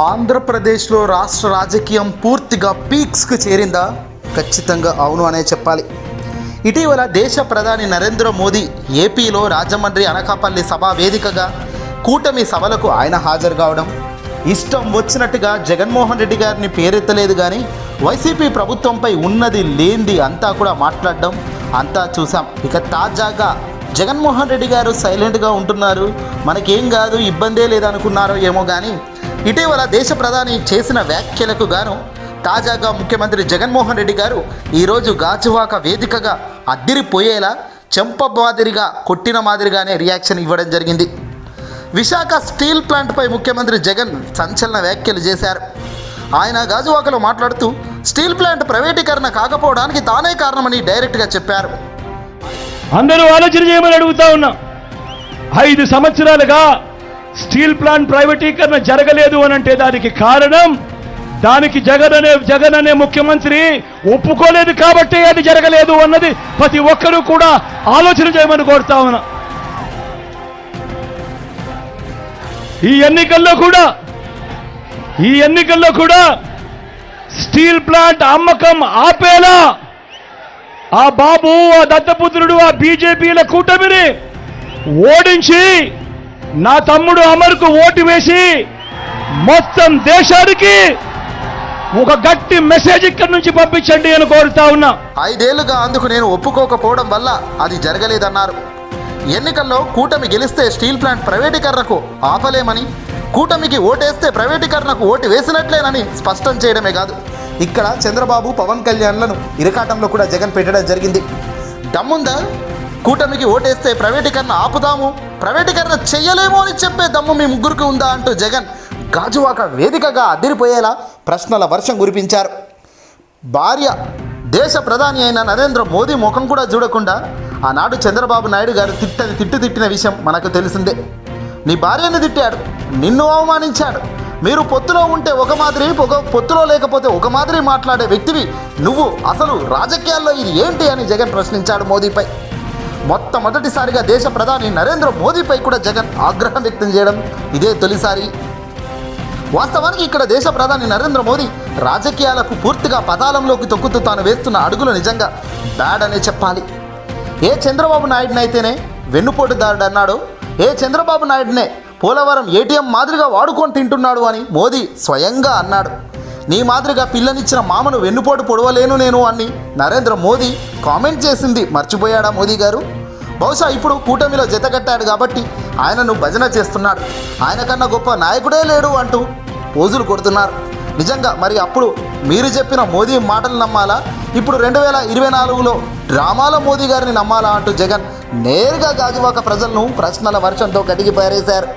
ఆంధ్రప్రదేశ్లో రాష్ట్ర రాజకీయం పూర్తిగా పీక్స్కు చేరిందా? ఖచ్చితంగా అవును అనే చెప్పాలి. ఇటీవల దేశ ప్రధాని నరేంద్ర మోదీ ఏపీలో రాజమండ్రి అనకాపల్లి సభా వేదికగా కూటమి సభలకు ఆయన హాజరు కావడం, ఇష్టం వచ్చినట్టుగా జగన్మోహన్ రెడ్డి గారిని పేరెత్తలేదు కానీ వైసీపీ ప్రభుత్వంపై ఉన్నది లేనిది అంతా కూడా మాట్లాడడం అంతా చూసాం. ఇక తాజాగా జగన్మోహన్ రెడ్డి గారు సైలెంట్గా ఉంటున్నారు, మనకేం కాదు ఇబ్బందే లేదనుకున్నారో ఏమో కానీ ఇటీవల దేశ ప్రధాని చేసిన వ్యాఖ్యలకు గాను తాజాగా ముఖ్యమంత్రి జగన్మోహన్ రెడ్డి గారు ఈరోజు గాజువాక వేదికగా అద్దిరిపోయేలా చెంప మాదిరిగా కొట్టిన మాదిరిగానే రియాక్షన్ ఇవ్వడం జరిగింది. విశాఖ స్టీల్ ప్లాంట్పై ముఖ్యమంత్రి జగన్ సంచలన వ్యాఖ్యలు చేశారు. ఆయన గాజువాకలో మాట్లాడుతూ స్టీల్ ప్లాంట్ ప్రైవేటీకరణ కాకపోవడానికి తానే కారణమని డైరెక్ట్గా చెప్పారు. అందరూ ఆలోచన చేయమని అడుగుతా ఉన్నా. 5 సంవత్సరాలుగా స్టీల్ ప్లాంట్ ప్రైవేటీకరణ జరగలేదు అని అంటే దానికి కారణం, దానికి జగన్ అనే ముఖ్యమంత్రి ఒప్పుకోలేదు కాబట్టి అది జరగలేదు అన్నది ప్రతి ఒక్కరూ కూడా ఆలోచన చేయమని కోరుతా ఉన్నా. ఈ ఎన్నికల్లో కూడా స్టీల్ ప్లాంట్ అమ్మకం ఆపేలా ఆ బాబు, ఆ దత్తపుత్రుడు, ఆ బీజేపీల కూటమిని ఓడించి నా తమ్ముడు అమర్కు ఓటు వేసి మొత్తం దేశానికి ఒక గట్టి మెసేజ్ ఇక్కడి నుంచి పంపించండి అని కోరుతా ఉన్నా. 5 ఏళ్లుగా అందుకు నేను ఒప్పుకోకపోవడం వల్ల అది జరగలేదన్నారు. ఎన్నికల్లో కూటమి గెలిస్తే స్టీల్ ప్లాంట్ ప్రైవేటీకరణకు ఆపలేమని, కూటమికి ఓటేస్తే ప్రైవేటీకరణకు ఓటు వేసినట్లేనని స్పష్టం చేయడమే కాదు, ఇక్కడ చంద్రబాబు, పవన్ కళ్యాణ్లను ఇరకాటంలో కూడా జగన్ పెట్టడం జరిగింది. దమ్ముందా? కూటమికి ఓటేస్తే ప్రైవేటీకరణ ఆపుదాము, ప్రైవేటీకరణ చెయ్యలేము అని చెప్పే దమ్ము మీ ముగ్గురికి ఉందా అంటూ జగన్ గాజువాక వేదికగా అదిరిపోయేలా ప్రశ్నల వర్షం కురిపించారు. భార్య దేశ ప్రధాని అయిన నరేంద్ర మోదీ ముఖం కూడా చూడకుండా ఆనాడు చంద్రబాబు నాయుడు గారు తిట్టిన విషయం మనకు తెలిసిందే. నీ భార్యను తిట్టాడు, నిన్ను అవమానించాడు. మీరు పొత్తులో ఉంటే ఒక మాదిరి, పొత్తులో లేకపోతే ఒక మాదిరి మాట్లాడే వ్యక్తివి నువ్వు, అసలు రాజకీయాల్లో ఇది ఏంటి అని జగన్ ప్రశ్నించాడు మోదీపై. మొట్టమొదటిసారిగా దేశ ప్రధాని నరేంద్ర మోదీపై కూడా జగన్ ఆగ్రహం వ్యక్తం చేయడం ఇదే తొలిసారి. వాస్తవానికి ఇక్కడ దేశ ప్రధాని నరేంద్ర మోదీ రాజకీయాలకు పూర్తిగా పతాళంలోకి తొక్కుతూ తాను వేస్తున్న అడుగులు నిజంగా బ్యాడ్ అనే చెప్పాలి. ఏ చంద్రబాబు నాయుడునైతేనే వెన్నుపోటుదారుడు అన్నాడో, ఏ చంద్రబాబు నాయుడునే పోలవరం ఏటీఎం మాదిరిగా వాడుకొని తింటున్నాడు అని మోదీ స్వయంగా అన్నాడు. నీ మాదిరిగా పిల్లనిచ్చిన మామను వెన్నుపోటు పొడవలేను నేను అని నరేంద్ర మోదీ కామెంట్ చేసింది మర్చిపోయాడా మోదీ గారు? బహుశా ఇప్పుడు కూటమిలో జతకట్టాడు కాబట్టి ఆయనను భజన చేస్తున్నాడు. ఆయన కన్నా గొప్ప నాయకుడే లేడు అంటూ పోజులు కొడుతున్నారు. నిజంగా మరి అప్పుడు మీరు చెప్పిన మోదీ మాటలు నమ్మాలా, ఇప్పుడు 2024లో డ్రామాల మోదీ గారిని నమ్మాలా అంటూ జగన్ నేరుగా గాజువాక ప్రజలను ప్రశ్నల వర్షంతో కడిగి పారేశారు.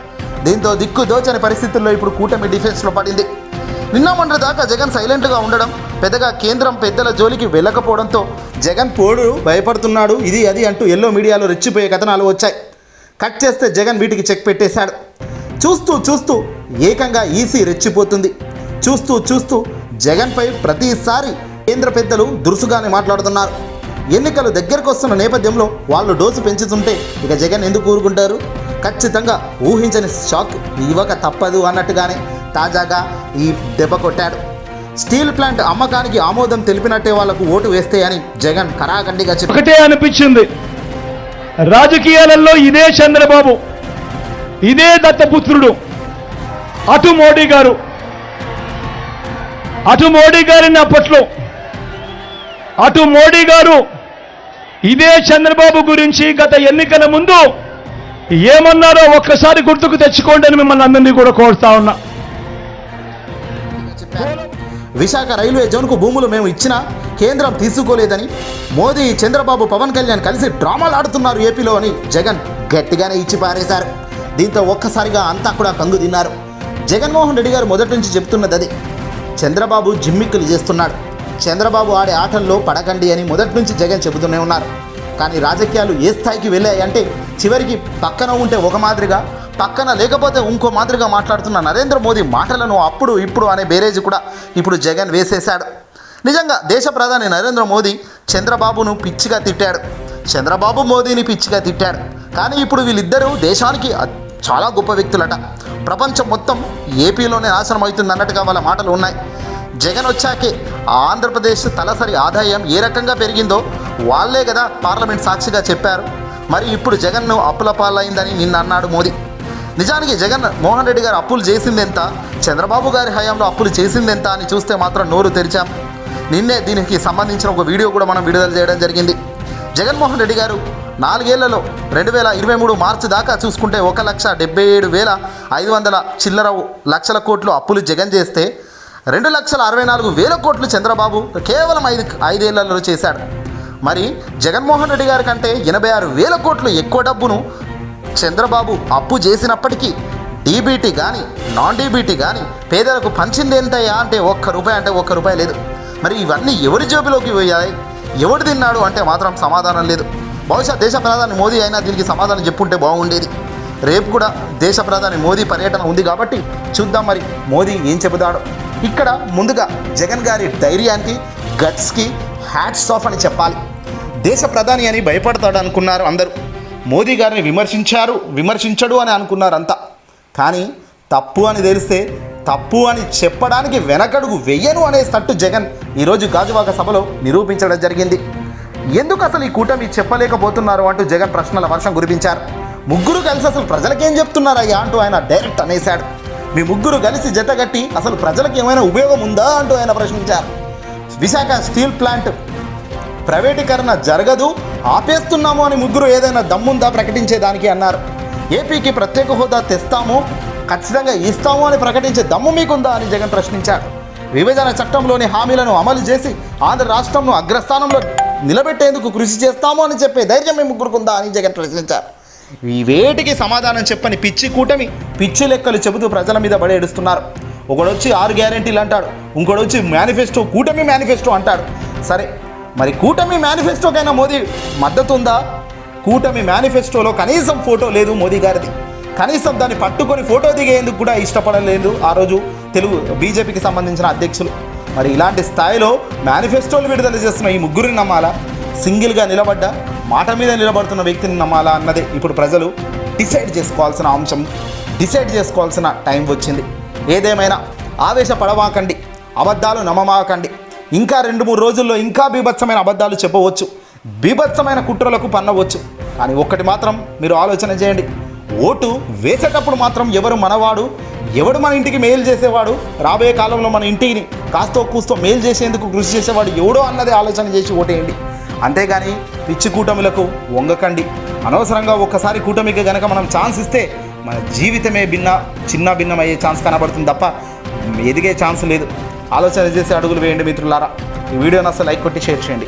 దీంతో దిక్కు దోచని పరిస్థితుల్లో ఇప్పుడు కూటమి డిఫెన్స్లో పడింది. నిన్న మొన్నటి దాకా జగన్ సైలెంట్గా ఉండడం, పెద్దగా కేంద్రం పెద్దల జోలికి వెళ్ళకపోవడంతో జగన్ పోడు భయపడుతున్నాడు, ఇది అది అంటూ ఎల్లో మీడియాలో రెచ్చిపోయే కథనాలు వచ్చాయి. కట్ చేస్తే జగన్ వీటికి చెక్ పెట్టేశాడు. చూస్తూ ఏకంగా ఈసీ రెచ్చిపోతుంది. చూస్తూ జగన్పై ప్రతిసారి కేంద్ర పెద్దలు దురుసుగానే మాట్లాడుతున్నారు. ఎన్నికలు దగ్గరకు వస్తున్న నేపథ్యంలో వాళ్ళు డోసు పెంచుతుంటే ఇక జగన్ ఎందుకు ఊరుకుంటారు? ఖచ్చితంగా ఊహించని షాక్ ఇవ్వక తప్పదు అన్నట్టుగానే తాజాగా ఈ దెబ్బ కొట్టాడు. స్టీల్ ప్లాంట్ అమ్మకానికి ఆమోదం తెలిపినట్టే వాళ్లకు ఓటు వేస్తే అని జగన్ కరాఖండిగా చెప్పారు. ఒకటే అనిపించింది, రాజకీయాలలో ఇదే చంద్రబాబు, ఇదే దత్తపుత్రుడు, అటు మోడీ గారిని అప్పట్లో అటు మోడీ గారు ఇదే చంద్రబాబు గురించి గత ఎన్నికల ముందు ఏమన్నారో ఒక్కసారి గుర్తుకు తెచ్చుకోండి అని మిమ్మల్ని అందరినీ కూడా కోరుతా ఉన్నా. విశాఖ రైల్వే జోన్కు భూములు మేము ఇచ్చినా కేంద్రం తీసుకోలేదని, మోదీ, చంద్రబాబు, పవన్ కళ్యాణ్ కలిసి డ్రామాలు ఆడుతున్నారు ఏపీలో అని జగన్ గట్టిగానే ఇచ్చి పారేశారు. దీంతో ఒక్కసారిగా అంతా కూడా కంగు తిన్నారు. జగన్మోహన్ రెడ్డి గారు మొదటి నుంచి చెప్తున్నది అది, చంద్రబాబు జిమ్మిక్కులు చేస్తున్నాడు, చంద్రబాబు ఆడే ఆటల్లో పడకండి అని మొదటి నుంచి జగన్ చెబుతూనే ఉన్నారు. కానీ రాజకీయాలు ఏ స్థాయికి వెళ్ళాయంటే చివరికి పక్కన ఉంటే ఒక మాదిరిగా, పక్కన లేకపోతే ఇంకో మాదిరిగా మాట్లాడుతున్న నరేంద్ర మోదీ మాటలను అప్పుడు ఇప్పుడు అనే బేరేజ్ కూడా ఇప్పుడు జగన్ వేసేశాడు. నిజంగా దేశ ప్రధాని నరేంద్ర మోదీ చంద్రబాబును పిచ్చిగా తిట్టాడు, చంద్రబాబు మోదీని పిచ్చిగా తిట్టాడు. కానీ ఇప్పుడు వీళ్ళిద్దరూ దేశానికి చాలా గొప్ప వ్యక్తులట. ప్రపంచం మొత్తం ఏపీలోనే నాశనం అవుతుంది అన్నట్టుగా వాళ్ళ మాటలు ఉన్నాయి. జగన్ వచ్చాకే ఆంధ్రప్రదేశ్ తలసరి ఆదాయం ఏ రకంగా పెరిగిందో వాళ్ళే కదా పార్లమెంట్ సాక్షిగా చెప్పారు. మరి ఇప్పుడు జగన్ను అప్పుల పాలైందని నిన్న అన్నాడు మోదీ. నిజానికి జగన్ మోహన్ రెడ్డి గారు అప్పులు చేసిందెంత, చంద్రబాబు గారి హయాంలో అప్పులు చేసిందెంత అని చూస్తే మాత్రం నోరు తెరిచాం. నిన్నే దీనికి సంబంధించిన ఒక వీడియో కూడా మనం విడుదల చేయడం జరిగింది. జగన్మోహన్ రెడ్డి గారు 4 ఏళ్లలో 2023 మార్చి దాకా చూసుకుంటే 1,77,500 చిల్లర లక్షల కోట్లు అప్పులు జగన్ చేస్తే 2,64,000 కోట్లు చంద్రబాబు కేవలం 5 ఏళ్లలో చేశాడు. మరి జగన్మోహన్ రెడ్డి గారి కంటే 86,000 కోట్లు ఎక్కువ డబ్బును చంద్రబాబు అప్పు చేసినప్పటికీ డీబీటీ కానీ నాన్ డీబీటీ కానీ పేదలకు పంచింది ఎంతయ్యా అంటే ఒక్క రూపాయి లేదు. మరి ఇవన్నీ ఎవరి జేబులోకి పోయాయి, ఎవడు తిన్నాడు అంటే మాత్రం సమాధానం లేదు. బహుశా దేశ ప్రధాని మోదీ అయినా దీనికి సమాధానం చెప్పుంటే బాగుండేది. రేపు కూడా దేశ ప్రధాని మోదీ పర్యటన ఉంది కాబట్టి చూద్దాం మరి మోదీ ఏం చెబుతాడో. ఇక్కడ ముందుగా జగన్ గారి ధైర్యానికి, గట్స్కి హ్యాట్స్ ఆఫ్ అని చెప్పాలి. దేశ ప్రధాని అని భయపడతాడు అనుకున్నారు అందరూ. మోదీ గారిని విమర్శించడు అని అనుకున్నారు అంతా. కానీ తప్పు అని తెలిస్తే తప్పు అని చెప్పడానికి వెనకడుగు వెయ్యను అనేటట్టు జగన్ ఈరోజు గాజువాక సభలో నిరూపించడం జరిగింది. ఎందుకు అసలు ఈ కూటమి చెప్పలేకపోతున్నారు అంటూ జగన్ ప్రశ్నల వర్షం కురిపించారు. ముగ్గురు కలిసి అసలు ప్రజలకేం చెప్తున్నారయ్యా అంటూ ఆయన డైరెక్ట్ అనేశాడు. మీ ముగ్గురు కలిసి జతగట్టి అసలు ప్రజలకు ఏమైనా ఉపయోగం ఉందా అంటూ ఆయన ప్రశ్నించారు. విశాఖ స్టీల్ ప్లాంట్ ప్రైవేటీకరణ జరగదు, ఆపేస్తున్నాము అని ముగ్గురు ఏదైనా దమ్ముందా ప్రకటించేదానికి అన్నారు. ఏపీకి ప్రత్యేక హోదా తెస్తాము, ఖచ్చితంగా ఇస్తాము అని ప్రకటించే దమ్ము మీకుందా అని జగన్ ప్రశ్నించారు. విభజన చట్టంలోని హామీలను అమలు చేసి ఆంధ్ర రాష్ట్రంను అగ్రస్థానంలో నిలబెట్టేందుకు కృషి చేస్తాము అని చెప్పే ధైర్యం మీ ముగ్గురుకుందా అని జగన్ ప్రశ్నించారు. ఈ వేటికి సమాధానం చెప్పని పిచ్చి కూటమి పిచ్చి లెక్కలు చెబుతూ ప్రజల మీద పడేడుస్తున్నారు. ఒకడొచ్చి 6 గ్యారెంటీలు అంటాడు, ఇంకోడొచ్చి మేనిఫెస్టో, కూటమి మేనిఫెస్టో అంటాడు. సరే మరి కూటమి మేనిఫెస్టోకైనా మోదీ మద్దతు ఉందా? కూటమి మేనిఫెస్టోలో కనీసం ఫోటో లేదు మోదీ గారిది. కనీసం దాన్ని పట్టుకొని ఫోటో దిగేందుకు కూడా ఇష్టపడలేదు ఆ రోజు తెలుగు బీజేపీకి సంబంధించిన అధ్యక్షులు. మరి ఇలాంటి స్థాయిలో మేనిఫెస్టోలు విడుదల చేస్తున్న ఈ ముగ్గురిని నమ్మాలా, సింగిల్గా నిలబడ్డ మాట మీద నిలబడుతున్న వ్యక్తిని నమ్మాలా అన్నదే ఇప్పుడు ప్రజలు డిసైడ్ చేసుకోవాల్సిన అంశం, డిసైడ్ చేసుకోవాల్సిన టైం వచ్చింది. ఏదేమైనా ఆవేశపడమాకండి, అబద్ధాలు నమ్మమాకండి. ఇంకా 2-3 రోజుల్లో ఇంకా బీభత్సమైన అబద్ధాలు చెప్పవచ్చు, బీభత్సమైన కుట్రలకు పన్నవచ్చు. కానీ ఒక్కటి మాత్రం మీరు ఆలోచన చేయండి, ఓటు వేసేటప్పుడు మాత్రం ఎవరు మనవాడు, ఎవడు మన ఇంటికి మేలు చేసేవాడు, రాబోయే కాలంలో మన ఇంటిని కాస్తో కూస్తో మేలు చేసేందుకు కృషి చేసేవాడు ఎవడో అన్నది ఆలోచన చేసి ఓటేయండి. అంతేగాని పిచ్చి కూటమిలకు వంగకండి. అనవసరంగా ఒక్కసారి కూటమికి కనుక మనం ఛాన్స్ ఇస్తే మన జీవితమే చిన్న భిన్నమయ్యే ఛాన్స్ కనబడుతుంది తప్ప ఎదిగే ఛాన్స్ లేదు. ఆలోచన చేసి అడుగులు వేయండి మిత్రులారా. ఈ వీడియోని అసలు లైక్ కొట్టి షేర్ చేయండి.